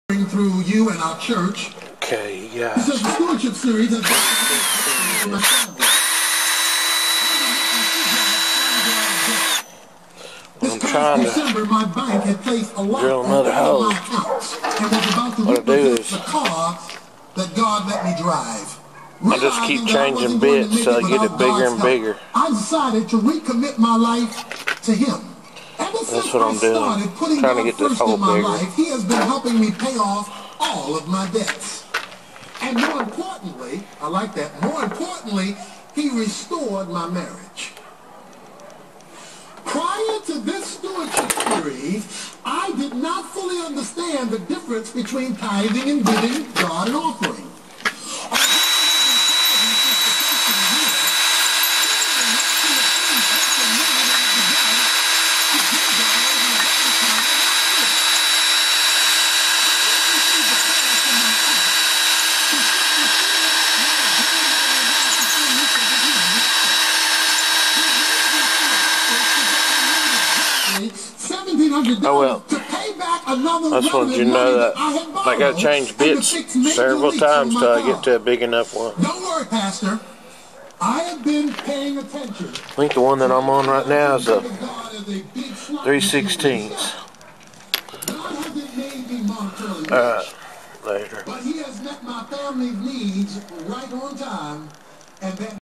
through you and our church. Okay, yeah. This is the stewardship series. I'm trying to December, my bank had placed a lock drill another on all hole. my accounts and was about to What I do repossess is the car that God let me drive. I just keep changing bits till I get it bigger and bigger. I decided to recommit my life to Him. Ever since what I'm I doing. started putting Trying to God get this first hole in my bigger. life, He has been helping me pay off all of my debts. And more importantly, I like that, more importantly, He restored my marriage. Prior to this stewardship series, I did not fully understand the difference between tithing and giving, God and offering. Oh well, to pay back another I just wanted you to know that I gotta change bits several times till I get to a big enough one. Don't worry, Pastor. I have been paying attention. I think the one that I'm on right now is a 3/16. Alright, later. But He has met my family's needs right on time, and that